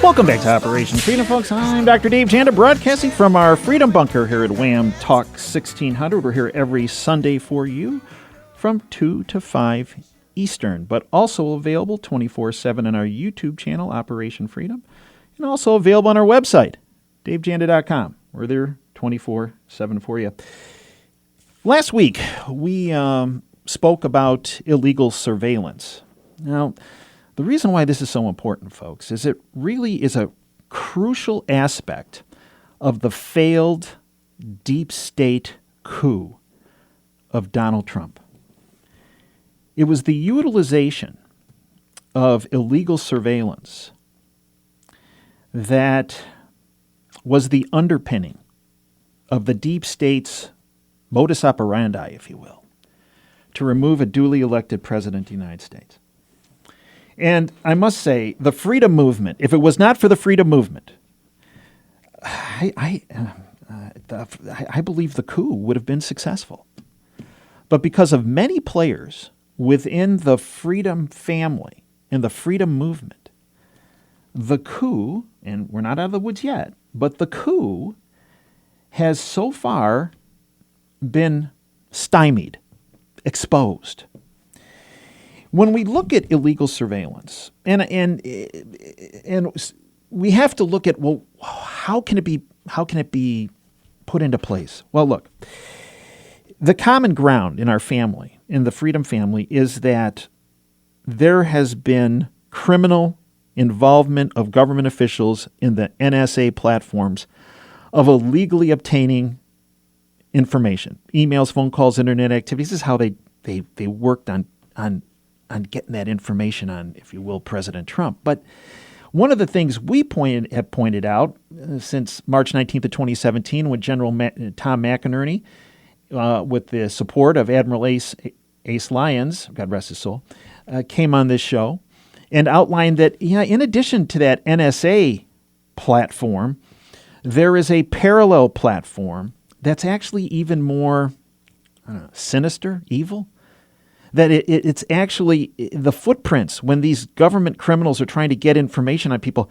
Welcome back to Operation Freedom, folks. I'm Dr. Dave Janda, broadcasting from our Freedom Bunker here at Wham Talk 1600. We're here every Sunday for you from 2 to 5 Eastern, but also available 24/7 on our YouTube channel, Operation Freedom, and also available on our website, davejanda.com. We're there 24/7 for you. Last week, we spoke about illegal surveillance. Now, the reason why this is so important, folks, is it really is a crucial aspect of the failed deep state coup of Donald Trump. It was the utilization of illegal surveillance that was the underpinning of the deep state's modus operandi, if you will, to remove a duly elected president of the United States. And I must say, the freedom movement, if it was not for the freedom movement, I believe the coup would have been successful. But because of many players within the freedom family and the freedom movement, the coup, and we're not out of the woods yet, but the coup has so far been stymied, exposed. When we look at illegal surveillance, and we have to look at, well, how can it be put into place? Well, look, the common ground in our family, in the freedom family, is that there has been criminal involvement of government officials in the NSA platforms of illegally obtaining information, emails, phone calls, internet activities. This is how they worked on getting that information on, if you will, President Trump. But one of the things we have pointed out since March 19th of 2017, when General Tom McInerney, with the support of Admiral Ace Lyons, God rest his soul, came on this show and outlined that, in addition to that NSA platform, there is a parallel platform that's actually even more sinister, evil. That it's actually the footprints when these government criminals are trying to get information on people.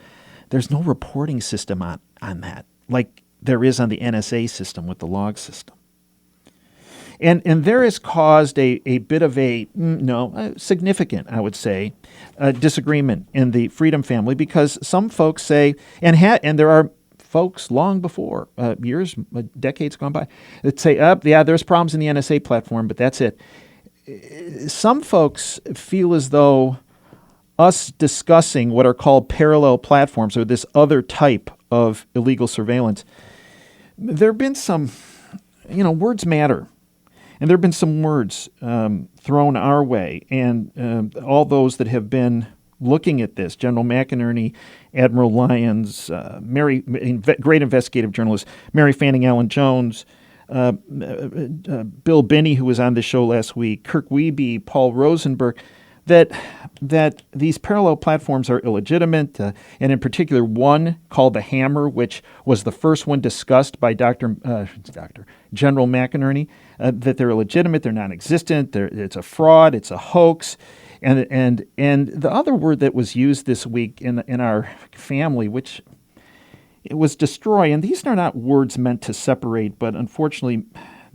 There's no reporting system on that like there is on the NSA system with the log system. And there has caused a bit of a significant, I would say, disagreement in the freedom family, because some folks say, and there are folks long before, years, decades gone by, that say, there's problems in the NSA platform, but that's it. Some folks feel as though us discussing what are called parallel platforms, or this other type of illegal surveillance, there have been some, words matter. And there have been some words thrown our way. And all those that have been looking at this, General McInerney, Admiral Lyons, great investigative journalists, Mary Fanning Allen Jones, Bill Binney, who was on this show last week, Kirk Wiebe, Paul Rosenberg, that these parallel platforms are illegitimate, and in particular one called the Hammer, which was the first one discussed by General McInerney, that they're illegitimate, they're non-existent, it's a fraud, it's a hoax, and the other word that was used this week in our family, which it was destroy, and these are not words meant to separate, but unfortunately,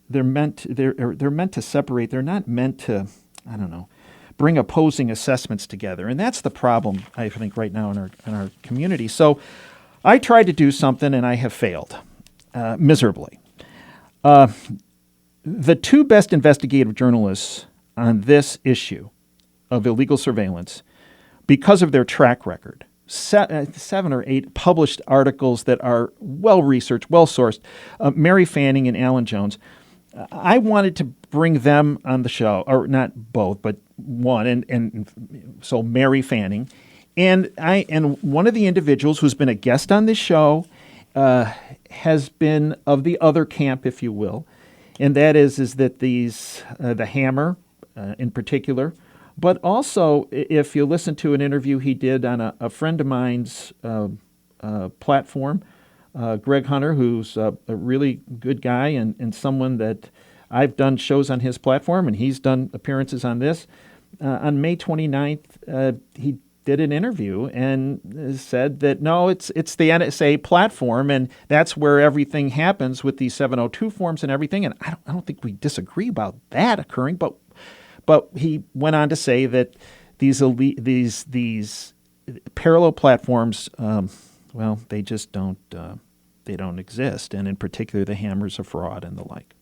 they're meant to separate. They're not meant to, bring opposing assessments together, and that's the problem I think right now in our community. So, I tried to do something, and I have failed miserably. The two best investigative journalists on this issue of illegal surveillance, because of their track record, 7 or 8 published articles that are well-researched, well-sourced, Mary Fanning and Alan Jones. I wanted to bring them on the show, or not both, but one, and so Mary Fanning. And one of the individuals who's been a guest on this show has been of the other camp, if you will, and that is that the Hammer in particular, but also if you listen to an interview he did on a friend of mine's platform, Greg Hunter, who's a really good guy and someone that I've done shows on his platform, and he's done appearances on this. On May 29th, he did an interview and said that, no, it's the NSA platform, and that's where everything happens with these 702 forms and everything. And I don't think we disagree about that occurring, but he went on to say that these parallel platforms, well, they just don't exist, and in particular, the hammers of fraud and the like.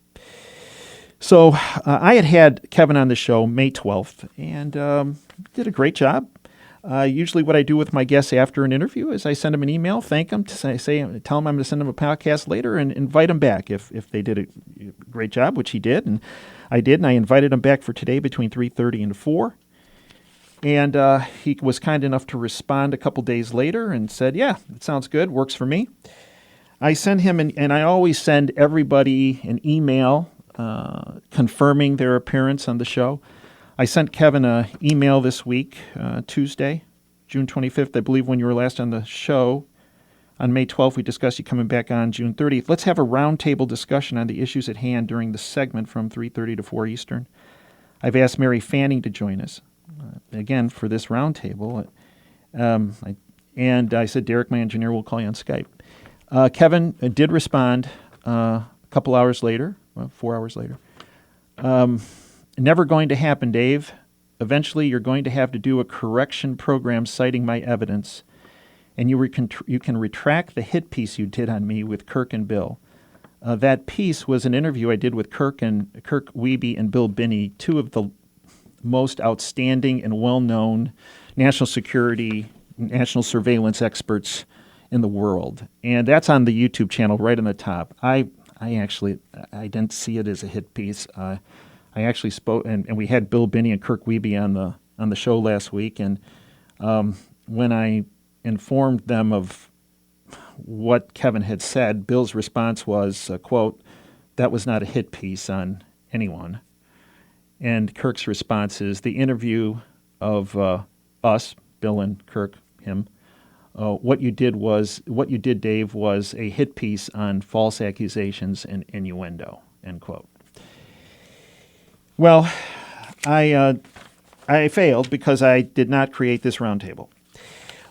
So I had Kevin on the show May 12th, and did a great job. Usually what I do with my guests after an interview is I send them an email, thank them, tell them I'm going to send them a podcast later, and invite them back if they did a great job, which he did, and I did, and I invited him back for today between 3:30 and 4. And he was kind enough to respond a couple days later and said, yeah, it sounds good, works for me. I sent him, and I always send everybody an email confirming their appearance on the show. I sent Kevin an email this week, Tuesday, June 25th, I believe, when you were last on the show. On May 12th, we discussed you coming back on June 30th. Let's have a roundtable discussion on the issues at hand during the segment from 3:30 to 4 Eastern. I've asked Mary Fanning to join us, again, for this roundtable. And I said, Derek, my engineer, will call you on Skype. Kevin did respond a couple hours later, 4 hours later. Never going to happen, Dave. Eventually, you're going to have to do a correction program citing my evidence, and you can retract the hit piece you did on me with Kirk and Bill. That piece was an interview I did with Kirk Wiebe and Bill Binney, two of the most outstanding and well-known national security, national surveillance experts in the world. And that's on the YouTube channel right on the top. I didn't see it as a hit piece. I actually spoke, and we had Bill Binney and Kirk Wiebe on the show last week, and when I informed them of what Kevin had said, Bill's response was, quote, that was not a hit piece on anyone. And Kirk's response is, the interview of us, Bill and Kirk, him, what you did, Dave, was a hit piece on false accusations and innuendo, end quote. Well, I failed because I did not create this roundtable.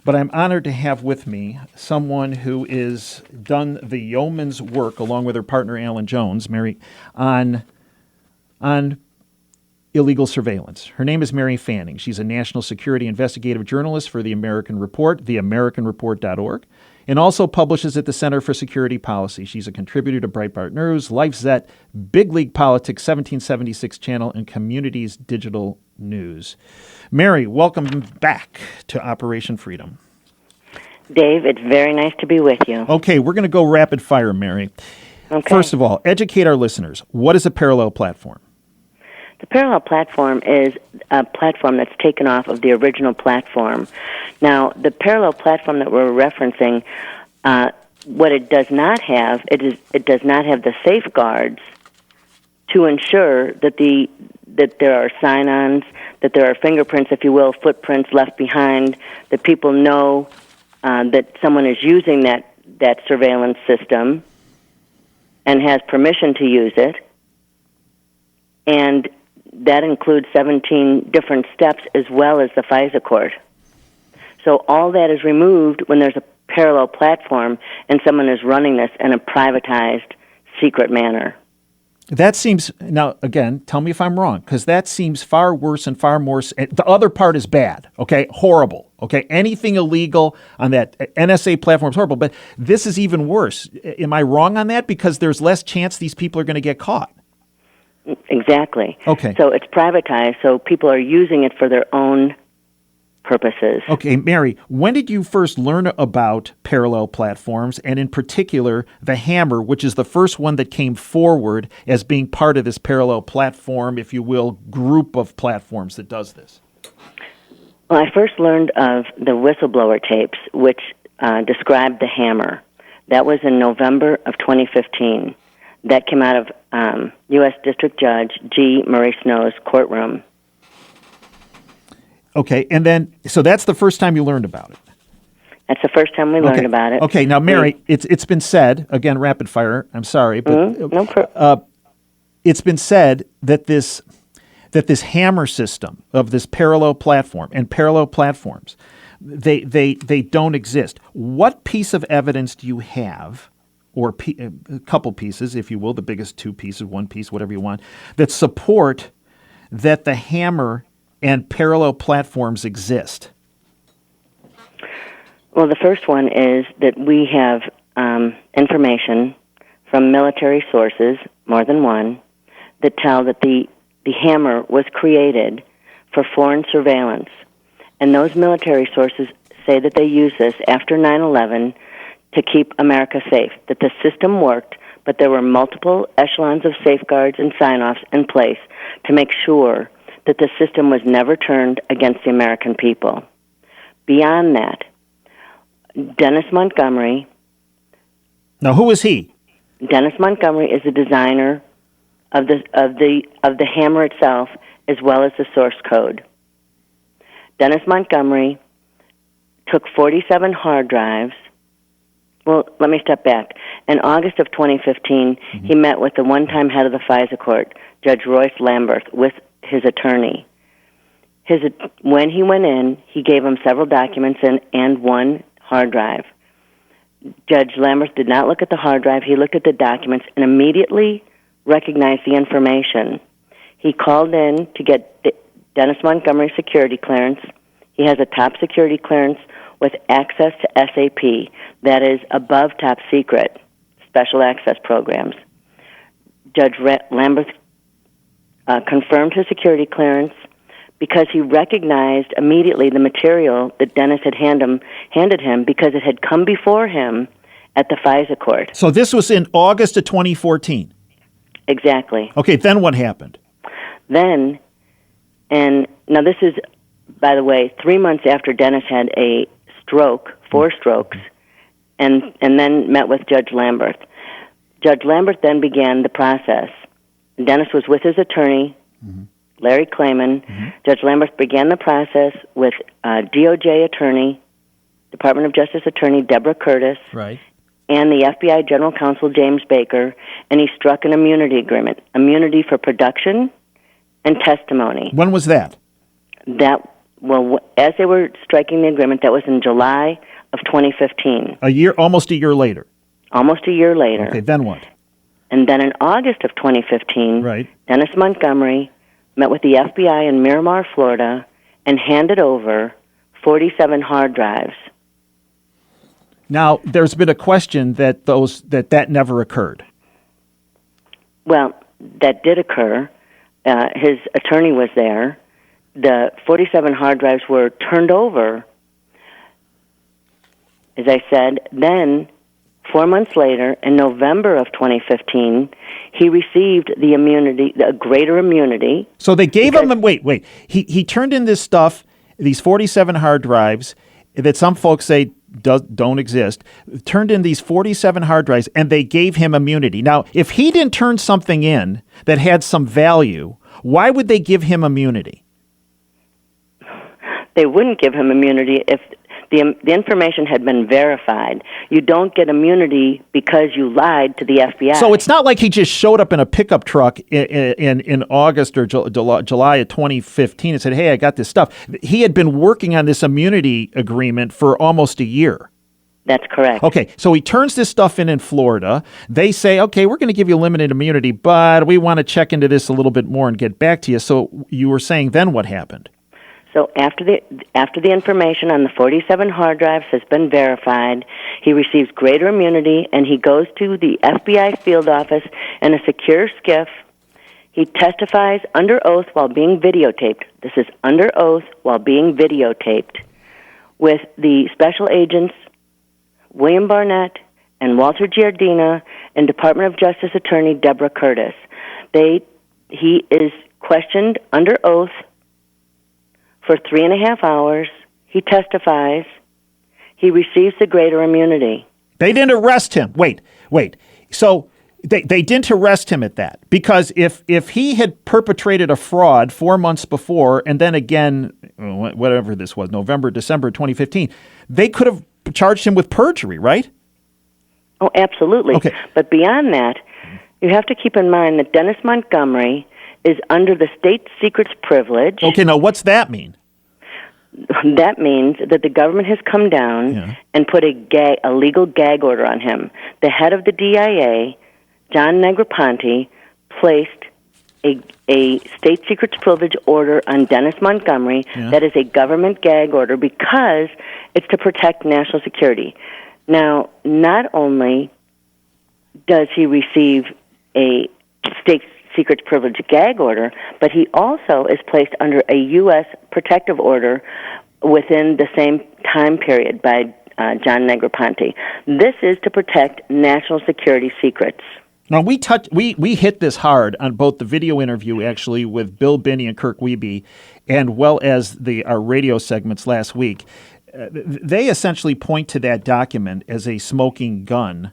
But I'm honored to have with me someone who is done the yeoman's work, along with her partner Alan Jones, Mary, on illegal surveillance. Her name is Mary Fanning. She's a national security investigative journalist for The American Report, theamericanreport.org, and also publishes at the Center for Security Policy. She's a contributor to Breitbart News, LifeZet, Big League Politics, 1776 Channel, and Communities Digital News. Mary, welcome back to Operation Freedom. Dave, it's very nice to be with you. Okay, we're going to go rapid fire, Mary. Okay. First of all, educate our listeners. What is a parallel platform? The parallel platform is a platform that's taken off of the original platform. Now, the parallel platform that we're referencing, what it does not have, it does not have the safeguards to ensure that there are sign-ons, that there are fingerprints, if you will, footprints left behind, that people know that someone is using that surveillance system and has permission to use it. And that includes 17 different steps as well as the FISA court. So all that is removed when there's a parallel platform and someone is running this in a privatized, secret manner. That seems, now again, tell me if I'm wrong, because that seems far worse and far more, the other part is bad, okay, horrible, okay, anything illegal on that NSA platform is horrible, but this is even worse. Am I wrong on that? Because there's less chance these people are going to get caught. Exactly. Okay. So it's privatized, so people are using it for their own purposes. Okay, Mary, when did you first learn about parallel platforms, and in particular, the Hammer, which is the first one that came forward as being part of this parallel platform, if you will, group of platforms that does this? Well, I first learned of the whistleblower tapes, which described the Hammer. That was in November of 2015. That came out of U.S. District Judge G. Murray Snow's courtroom. Okay, and then, so that's the first time you learned about it? That's the first time we learned about it. Okay, now, Mary, it's been said, again, rapid fire, I'm sorry, but it's been said that this Hammer system of this parallel platform and parallel platforms they don't exist. What piece of evidence do you have, or a couple pieces, if you will, the biggest two pieces, one piece, whatever you want, that support that the hammer and parallel platforms exist? Well, the first one is that we have information from military sources, more than one, that tell that the hammer was created for foreign surveillance. And those military sources say that they used this after 9/11 to keep America safe, that the system worked, but there were multiple echelons of safeguards and sign-offs in place to make sure that the system was never turned against the American people. Beyond that, Dennis Montgomery. Now, who is he? Dennis Montgomery is the designer of the hammer itself, as well as the source code. Dennis Montgomery took 47 hard drives. Well, let me step back. In August of 2015, he met with the one-time head of the FISA court, Judge Royce Lamberth, with his attorney. When he went in, he gave him several documents and one hard drive. Judge Lamberth did not look at the hard drive. He looked at the documents and immediately recognized the information. He called in to get Dennis Montgomery's security clearance. He has a top security clearance with access to SAP, that is above top secret, special access programs. Judge Lamberth confirmed his security clearance because he recognized immediately the material that Dennis had handed him because it had come before him at the FISA court. So this was in August of 2014? Exactly. Okay, then what happened? Then, and now this is, by the way, 3 months after Dennis had a stroke, 4 strokes, and then met with Judge Lamberth. Judge Lamberth then began the process. Dennis was with his attorney, Larry Clayman. Judge Lamberth began the process with DOJ attorney, Department of Justice attorney Deborah Curtis, right, and the FBI General Counsel James Baker, and he struck an immunity agreement, immunity for production and testimony. When was that? As they were striking the agreement, that was in July of 2015. Almost a year later. Almost a year later. Okay, then what? And then in August of 2015, right, Dennis Montgomery met with the FBI in Miramar, Florida, and handed over 47 hard drives. Now, there's been a question that that never occurred. Well, that did occur. His attorney was there. The 47 hard drives were turned over, as I said. Then, 4 months later, in November of 2015, he received the immunity, the greater immunity. So they gave him, wait. He turned in this stuff, these 47 hard drives that some folks say don't exist, turned in these 47 hard drives, and they gave him immunity. Now, if he didn't turn something in that had some value, why would they give him immunity? They wouldn't give him immunity if the information had been verified. You don't get immunity because you lied to the FBI. So it's not like he just showed up in a pickup truck in August or July of 2015 and said, hey, I got this stuff. He had been working on this immunity agreement for almost a year. That's correct. Okay, so he turns this stuff in Florida. They say, okay, we're going to give you limited immunity, but we want to check into this a little bit more and get back to you. So you were saying then what happened? So after the information on the 47 hard drives has been verified, he receives greater immunity, and he goes to the FBI field office in a secure skiff. He testifies under oath while being videotaped. This is under oath while being videotaped with the special agents William Barnett and Walter Giardina and Department of Justice attorney Deborah Curtis. He is questioned under oath for 3.5 hours. He testifies. He receives the greater immunity. They didn't arrest him. Wait. So they didn't arrest him at that, because if he had perpetrated a fraud 4 months before and then again, whatever this was, November, December 2015, they could have charged him with perjury, right? Oh, absolutely. Okay. But beyond that, you have to keep in mind that Dennis Montgomery is under the state secrets privilege. Okay, now what's that mean? that means that the government has come down and put a legal gag order on him. The head of the DIA, John Negroponte, placed a state secrets privilege order on Dennis Montgomery. That is a government gag order because it's to protect national security. Now, not only does he receive a state secrets privilege gag order, but he also is placed under a U.S. protective order within the same time period by John Negroponte. This is to protect national security secrets. Now, we hit this hard on both the video interview, actually, with Bill Binney and Kirk Wiebe, and well as our radio segments last week. They essentially point to that document as a smoking gun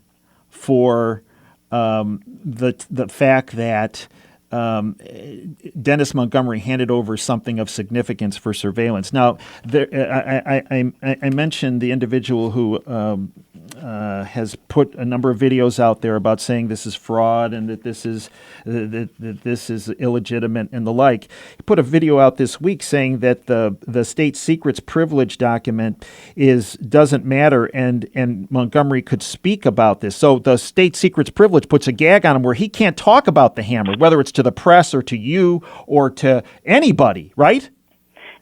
for the fact that Dennis Montgomery handed over something of significance for surveillance. Now, I mentioned the individual who has put a number of videos out there about saying this is fraud and that this is illegitimate and the like. He put a video out this week saying that the state secrets privilege document doesn't matter and Montgomery could speak about this. So the state secrets privilege puts a gag on him where he can't talk about the hammer, whether it's to the press or to you or to anybody, right?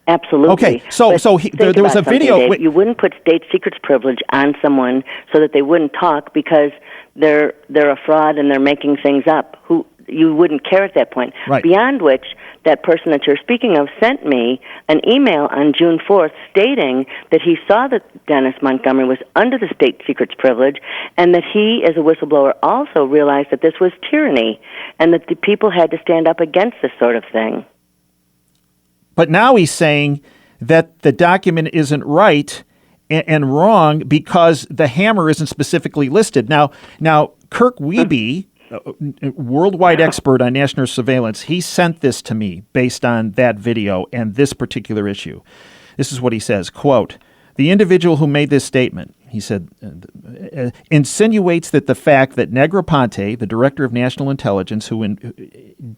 Absolutely. Okay, so there was a video. Dave. You wouldn't put state secrets privilege on someone so that they wouldn't talk because they're a fraud and they're making things up. You wouldn't care at that point. Right. Beyond which, that person that you're speaking of sent me an email on June 4th stating that he saw that Dennis Montgomery was under the state secrets privilege and that he, as a whistleblower, also realized that this was tyranny and that the people had to stand up against this sort of thing. But now he's saying that the document isn't right and wrong because the hammer isn't specifically listed. Now Kirk Wiebe, a worldwide expert on national surveillance, he sent this to me based on that video and this particular issue. This is what he says, quote, "The individual who made this statement," he said, "insinuates that the fact that Negroponte, the director of national intelligence, who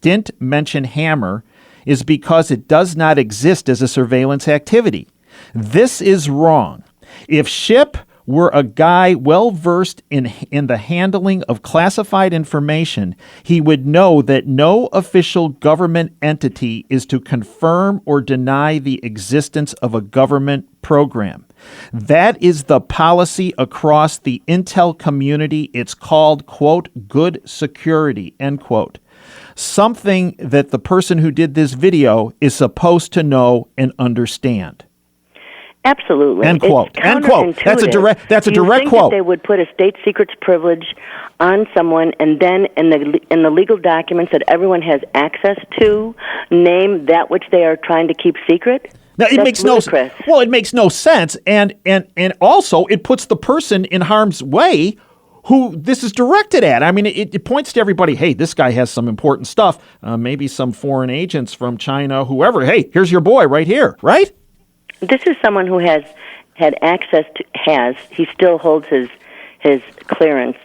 didn't mention hammer, is because it does not exist as a surveillance activity. This is wrong. If Shipp were a guy well-versed in the handling of classified information, he would know that no official government entity is to confirm or deny the existence of a government program. That is the policy across the intel community. It's called, quote, good security, end quote. Something that the person who did this video is supposed to know and understand." Absolutely. End quote. End quote. That's a direct quote. Do you think that they would put a state secrets privilege on someone and then in the legal documents that everyone has access to name that which they are trying to keep secret? Now, it makes ludicrous. It makes no sense, and also it puts the person in harm's way who this is directed at. I mean, it points to everybody, hey, this guy has some important stuff, maybe some foreign agents from China, whoever. Hey, here's your boy right here, right? This is someone who has had access to, he still holds his clearance,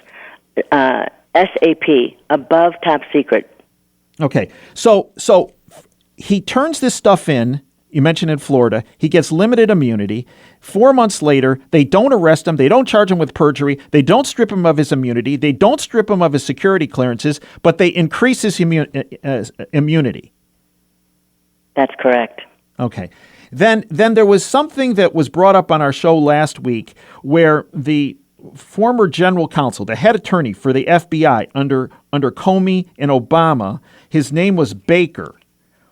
SAP, above top secret. Okay, so he turns this stuff in. You mentioned in Florida, he gets limited immunity. 4 months later, they don't arrest him. They don't charge him with perjury. They don't strip him of his immunity. They don't strip him of his security clearances, but they increase his immunity. That's correct. Okay. Then there was something that was brought up on our show last week where the former general counsel, the head attorney for the FBI under Comey and Obama, his name was Baker,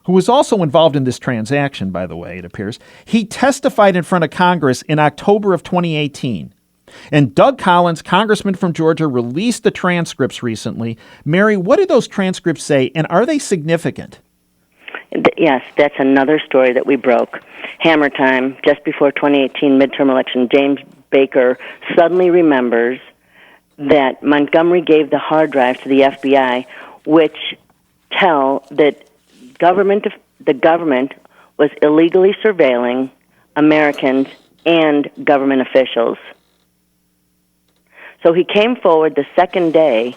who was also involved in this transaction, by the way, it appears. He testified in front of Congress in October of 2018. And Doug Collins, congressman from Georgia, released the transcripts recently. Mary, what did those transcripts say, and are they significant? Yes, that's another story that we broke. Hammer time, just before 2018 midterm election, James Baker suddenly remembers that Montgomery gave the hard drive to the FBI, which tell that the government was illegally surveilling Americans and government officials. So he came forward the second day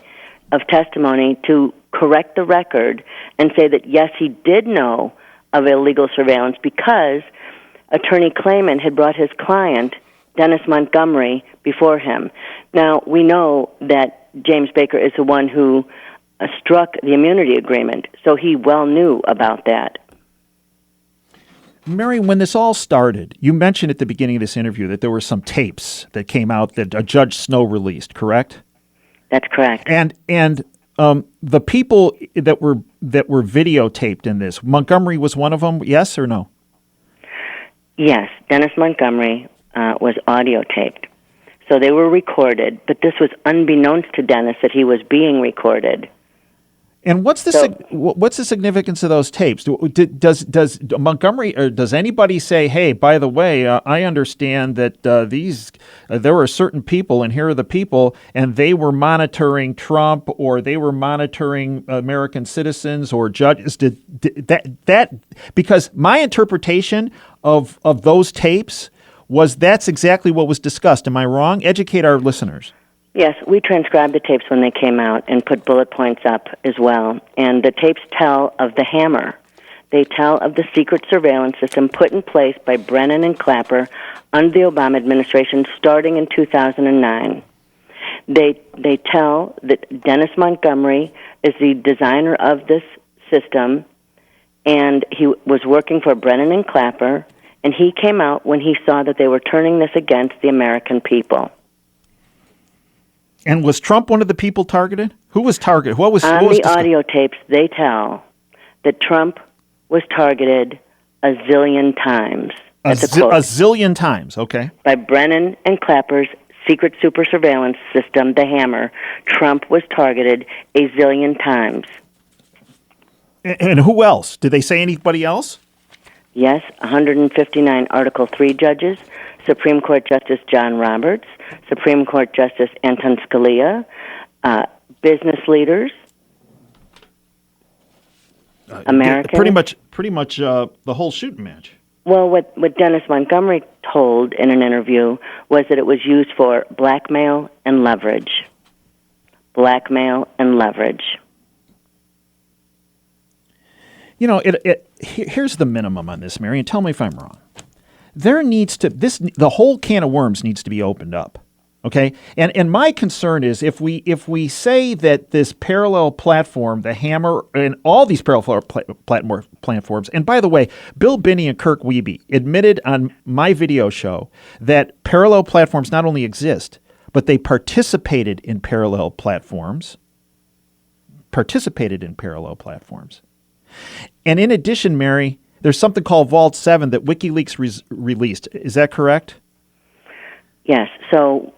of testimony to correct the record and say that, yes, he did know of illegal surveillance because attorney Clayman had brought his client, Dennis Montgomery, before him. Now, we know that James Baker is the one who struck the immunity agreement, so he well knew about that. Mary, when this all started, you mentioned at the beginning of this interview that there were some tapes that came out that Judge Snow released, correct? That's correct. And the people that were videotaped in this, Montgomery was one of them, yes or no? Yes, Dennis Montgomery was audio taped. So they were recorded, but this was unbeknownst to Dennis that he was being recorded. And what's the significance of those tapes? Does Montgomery or does anybody say, "Hey, by the way, I understand that there were certain people, and here are the people, and they were monitoring Trump, or they were monitoring American citizens or judges"? Did that because my interpretation of those tapes was that's exactly what was discussed. Am I wrong? Educate our listeners. Yes, we transcribed the tapes when they came out and put bullet points up as well. And the tapes tell of the hammer. They tell of the secret surveillance system put in place by Brennan and Clapper under the Obama administration starting in 2009. They tell that Dennis Montgomery is the designer of this system, and he was working for Brennan and Clapper, and he came out when he saw that they were turning this against the American people. And was Trump one of the people targeted? Who was targeted? What was the audio tapes? They tell that Trump was targeted a zillion times. That's a quote. A zillion times, okay. By Brennan and Clapper's secret super surveillance system, the Hammer, Trump was targeted a zillion times. And who else? Did they say anybody else? Yes, 159 Article 3 judges, Supreme Court Justice John Roberts, Supreme Court Justice Anton Scalia, business leaders, Americans. Pretty much the whole shooting match. Well, what Dennis Montgomery told in an interview was that it was used for blackmail and leverage. Blackmail and leverage. You know, here's the minimum on this, Mary, and tell me if I'm wrong. The whole can of worms needs to be opened up, okay? And my concern is if we say that this parallel platform, the Hammer, and all these parallel platforms, and by the way, Bill Binney and Kirk Wiebe admitted on my video show that parallel platforms not only exist, but they participated in parallel platforms. And in addition, Mary, there's something called Vault 7 that WikiLeaks released. Is that correct? Yes. So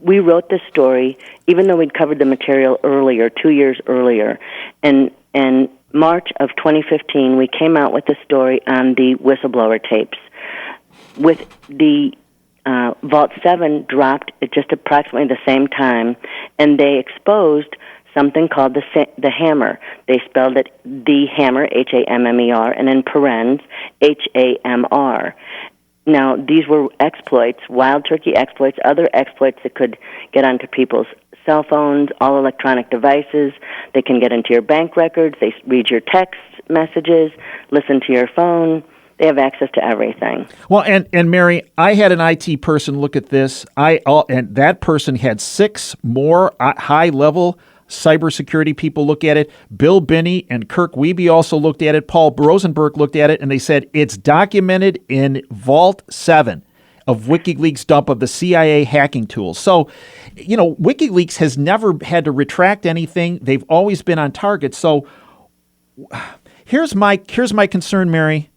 we wrote this story, even though we'd covered the material earlier, 2 years earlier. And in March of 2015, we came out with the story on the whistleblower tapes. With the Vault 7 dropped at just approximately the same time, and they exposed something called the Hammer. They spelled it the Hammer, Hammer, and in parens, HAMR. Now, these were exploits, wild turkey exploits, other exploits that could get onto people's cell phones, all electronic devices. They can get into your bank records. They read your text messages, listen to your phone. They have access to everything. Well, and Mary, I had an IT person look at this. And that person had 6 more high-level cybersecurity people look at it. Bill Binney and Kirk Wiebe also looked at it. Paul Rosenberg looked at it, and they said it's documented in Vault 7 of WikiLeaks' dump of the CIA hacking tools. So, you know, WikiLeaks has never had to retract anything. They've always been on target. So here's my concern, Mary.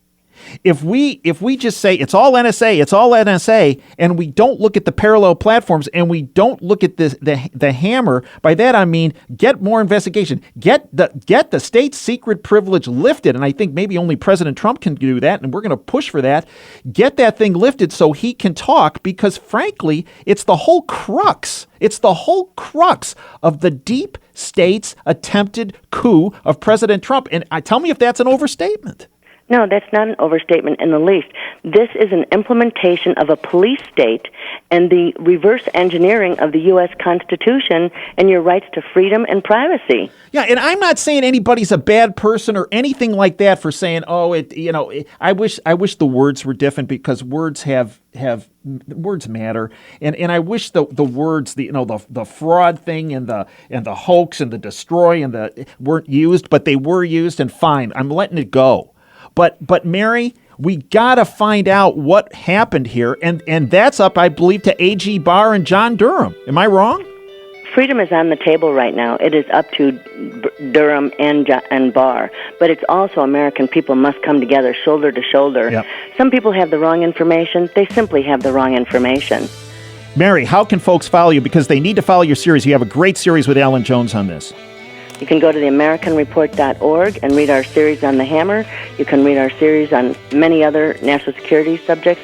If we just say it's all NSA, and we don't look at the parallel platforms, and we don't look at the Hammer, by that I mean get more investigation, get the state secret privilege lifted, and I think maybe only President Trump can do that, and we're going to push for that. Get that thing lifted so he can talk, because frankly, it's the whole crux. It's the whole crux of the deep state's attempted coup of President Trump, and tell me if that's an overstatement. No, that's not an overstatement in the least. This is an implementation of a police state and the reverse engineering of the U.S. Constitution and your rights to freedom and privacy. Yeah, and I'm not saying anybody's a bad person or anything like that for saying, I wish the words were different, because words have words matter, and I wish the words, the fraud thing and the hoax and the destroy and the weren't used, but they were used, and fine, I'm letting it go. But Mary, we got to find out what happened here, and that's up, I believe, to A.G. Barr and John Durham. Am I wrong? Freedom is on the table right now. It is up to Durham and Barr, but it's also American people must come together shoulder to shoulder. Yep. Some people have the wrong information. They simply have the wrong information. Mary, how can folks follow you? Because they need to follow your series. You have a great series with Alan Jones on this. You can go to theamericanreport.org and read our series on the hammer. You can read our series on many other national security subjects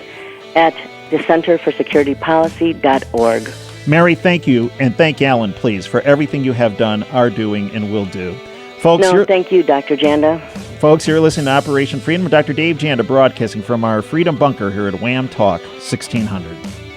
at the centerforsecuritypolicy.org. Mary, thank you, and thank Alan, please, for everything you have done, are doing, and will do. Folks, thank you, Dr. Janda. Folks, you're listening to Operation Freedom with Dr. Dave Janda, broadcasting from our Freedom Bunker here at Wham Talk 1600.